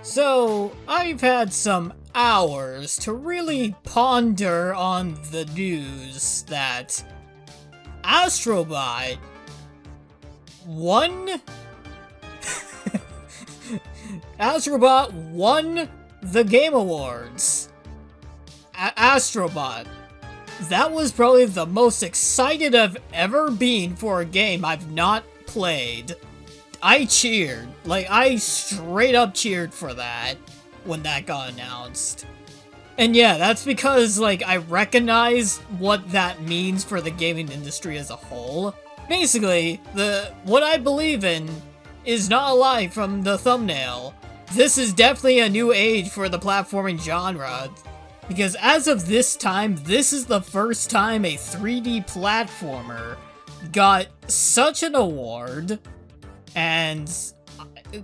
So, I've had some hours to really ponder on the news that ASTRO BOT won... ASTRO BOT won the Game Awards. ASTRO BOT. That was probably the most excited I've ever been for a game I've not played. I cheered. Like, I straight up cheered for that when that got announced. And yeah, that's because, like, I recognize what that means for the gaming industry as a whole. Basically, what I believe in is not a lie from the thumbnail. This is definitely a new age for the platforming genre. Because as of this time, this is the first time a 3D platformer got such an award. And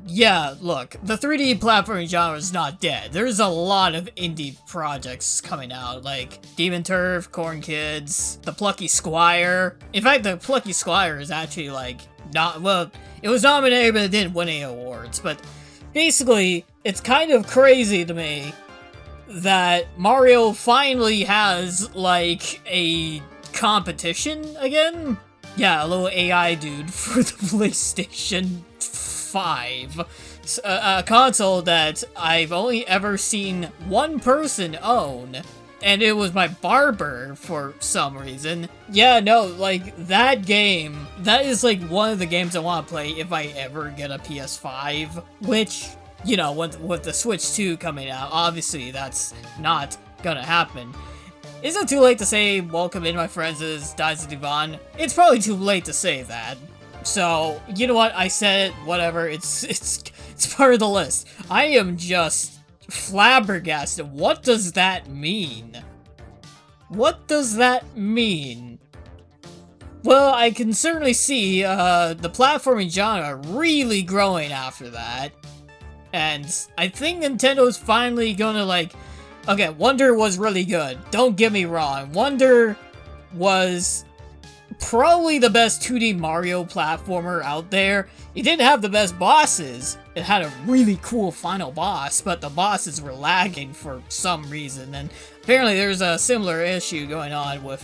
yeah, look, the 3D platforming genre is not dead. There's a lot of indie projects coming out, like Demon Turf, Corn Kids, The Plucky Squire. In fact, The Plucky Squire is actually, like, it was nominated, but it didn't win any awards. But basically, it's kind of crazy to me that Mario finally has, like, a competition again. Yeah, a little AI dude for the PlayStation 5. A console that I've only ever seen one person own, and it was my barber for some reason. Yeah, no, like, that game, that is, like, one of the games I want to play if I ever get a PS5, which, you know, with the Switch 2 coming out, obviously that's not gonna happen. Is it too late to say, welcome in my friends as Daizo Discuss? It's probably too late to say that. So, you know what, I said it, whatever, it's part of the list. I am just flabbergasted. What does that mean? What does that mean? Well, I can certainly see, the platforming genre really growing after that. And I think Nintendo's finally gonna, like... Okay, Wonder was really good. Don't get me wrong. Wonder was probably the best 2D Mario platformer out there. It didn't have the best bosses. It had a really cool final boss, but the bosses were lagging for some reason. And apparently there's a similar issue going on with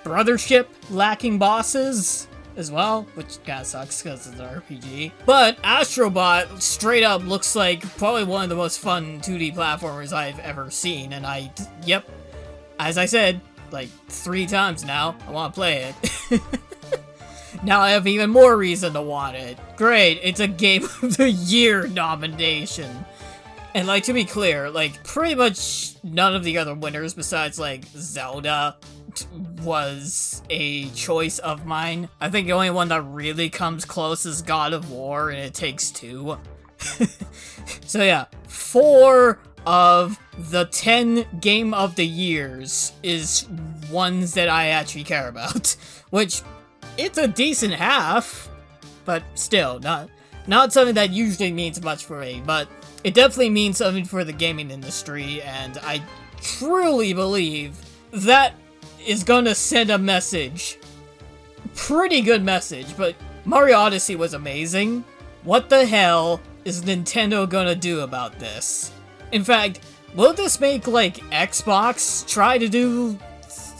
Brothership lacking bosses as well, which kinda sucks because it's an RPG. But ASTRO BOT straight up looks like probably one of the most fun 2D platformers I've ever seen, and yep, as I said, like 3 times now, I want to play it. Now I have even more reason to want it. Great, it's a Game of the Year nomination. And, like, to be clear, like, pretty much none of the other winners besides, like, Zelda was a choice of mine. I think the only one that really comes close is God of War, and It Takes Two. So yeah, 4 of the 10 Game of the Years is ones that I actually care about. Which, it's a decent half, but still, not something that usually means much for me, but it definitely means something for the gaming industry, and I truly believe that is gonna send a message. Pretty good message, but Mario Odyssey was amazing. What the hell is Nintendo gonna do about this? In fact, will this make, like, Xbox try to do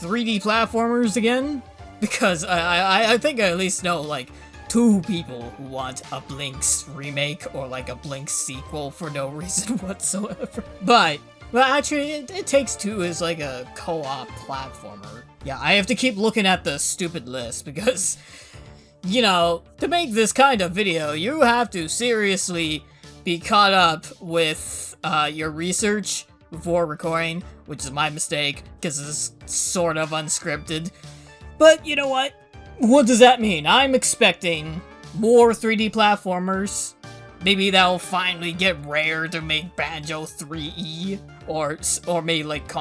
3D platformers again? Because I think I at least know, like, 2 people who want a Blinks remake or, like, a Blinks sequel for no reason whatsoever. But actually, It Takes Two is like a co-op platformer. Yeah, I have to keep looking at the stupid list because, you know, to make this kind of video, you have to seriously be caught up with your research before recording, which is my mistake because it's sort of unscripted. But you know what? What does that mean? I'm expecting more 3D platformers. Maybe that'll finally get Rare to make Banjo 3E, or maybe like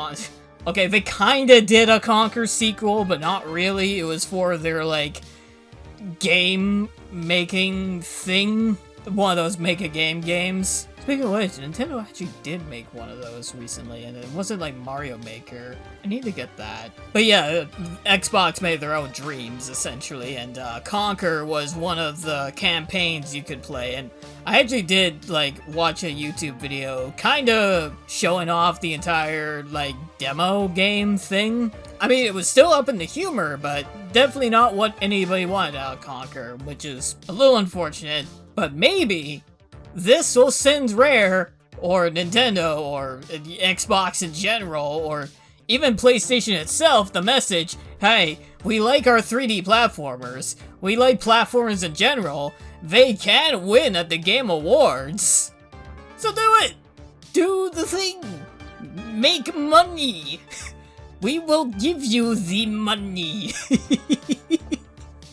okay, they kinda did a Conker sequel, but not really. It was for their, like, game making thing. One of those make-a-game games. Speaking of which, Nintendo actually did make one of those recently, and it wasn't like Mario Maker. I need to get that. But yeah, Xbox made their own dreams, essentially, and Conker was one of the campaigns you could play, and I actually did, like, watch a YouTube video kinda showing off the entire, like, demo game thing. I mean, it was still up in the humor, but definitely not what anybody wanted out of Conquer, which is a little unfortunate. But maybe this will send Rare, or Nintendo, or Xbox in general, or even PlayStation itself, the message, hey, we like our 3D platformers, we like platformers in general, they can win at the Game Awards. So do it! Do the thing! Make money! We will give you the money!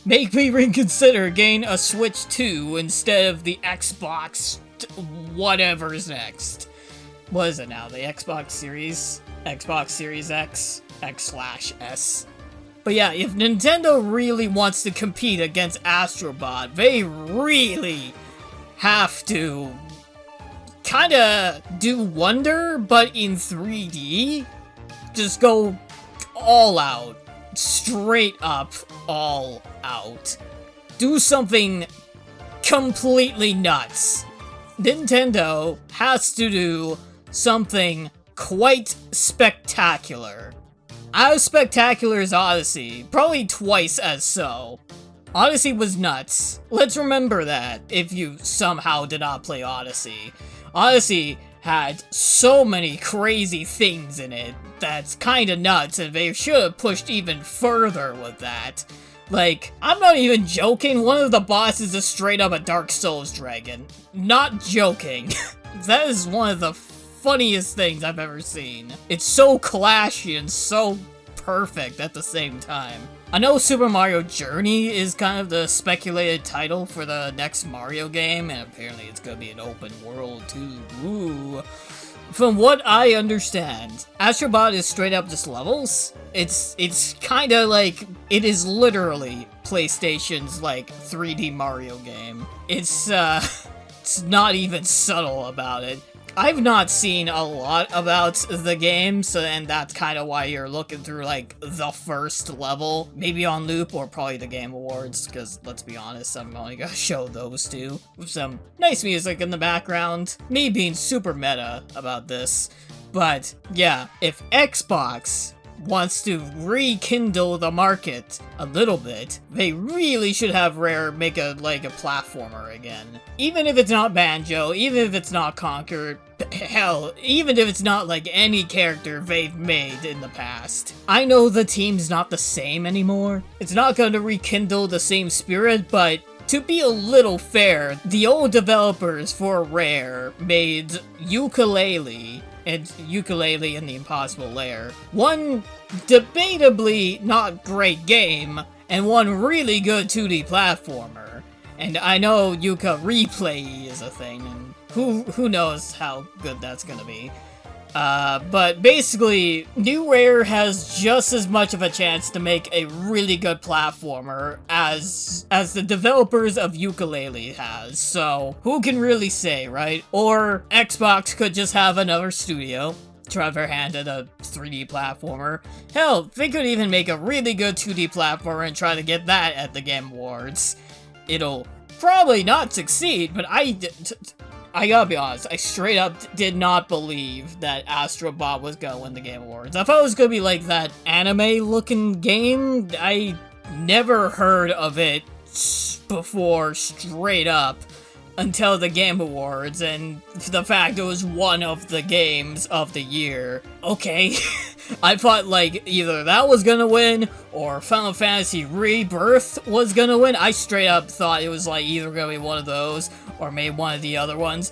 Make me reconsider getting a Switch 2 instead of the Xbox whatever's next. What is it now? The Xbox Series? Xbox Series X? X/S? But yeah, if Nintendo really wants to compete against Astro Bot, they really have to kinda do Wonder, but in 3D. Just go all out. Straight up all out. Do something completely nuts. Nintendo has to do something quite spectacular. As spectacular as Odyssey, probably twice as so. Odyssey was nuts. Let's remember that if you somehow did not play Odyssey. Odyssey had so many crazy things in it that's kinda nuts, and they should have pushed even further with that. Like, I'm not even joking, one of the bosses is straight up a Dark Souls dragon. Not joking. That is one of the funniest things I've ever seen. It's so clashy and so perfect at the same time. I know Super Mario Journey is kind of the speculated title for the next Mario game, and apparently it's gonna be an open world too. Ooh. From what I understand, Astro Bot is straight up just levels. It's kinda like, it is literally PlayStation's, like, 3D Mario game. It's not even subtle about it. I've not seen a lot about the game, so and that's kind of why you're looking through, like, the first level, maybe on loop, or probably the Game Awards, because, let's be honest, I'm only gonna show those two, with some nice music in the background, me being super meta about this. But, yeah, if Xbox wants to rekindle the market a little bit, they really should have Rare make a platformer again. Even if it's not Banjo, even if it's not Conquer, hell, even if it's not like any character they've made in the past. I know the team's not the same anymore. It's not going to rekindle the same spirit, but to be a little fair, the old developers for Rare made Yooka-Laylee and Yooka-Laylee and the Impossible Lair. One debatably not great game, and one really good 2D platformer. And I know Yooka Replay is a thing, and who knows how good that's gonna be. But basically, New Rare has just as much of a chance to make a really good platformer as the developers of Yooka-Laylee has, so who can really say, right? Or Xbox could just have another studio try their hand at a 3D platformer. Hell, they could even make a really good 2D platformer and try to get that at the Game Awards. It'll probably not succeed, but I gotta be honest, I straight up did not believe that Astro Bot was gonna win the Game Awards. I thought it was gonna be like that anime-looking game. I never heard of it before, straight up, until the Game Awards, and the fact it was one of the games of the year. Okay, I thought, like, either that was gonna win, or Final Fantasy Rebirth was gonna win. I straight up thought it was, like, either gonna be one of those, or maybe one of the other ones.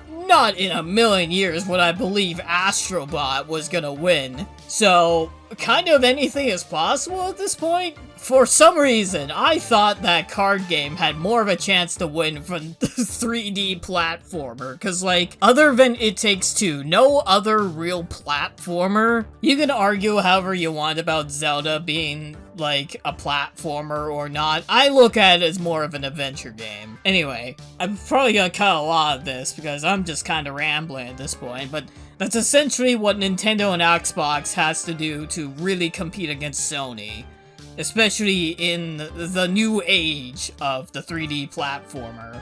Not in a million years would I believe Astro Bot was gonna win. So, kind of anything is possible at this point. For some reason, I thought that card game had more of a chance to win from the 3D platformer, because, like, other than It Takes Two, no other real platformer. You can argue however you want about Zelda being, like, a platformer or not. I look at it as more of an adventure game. Anyway, I'm probably gonna cut a lot of this, because I'm just kind of rambling at this point, but that's essentially what Nintendo and Xbox has to do to really compete against Sony. Especially in the new age of the 3D platformer.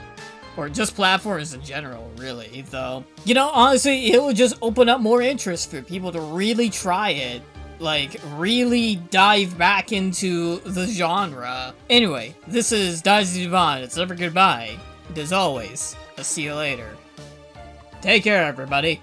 Or just platformers in general, really, though. You know, honestly, it would just open up more interest for people to really try it. Like, really dive back into the genre. Anyway, this is Daizo Discuss. It's never goodbye. And as always, I'll see you later. Take care, everybody.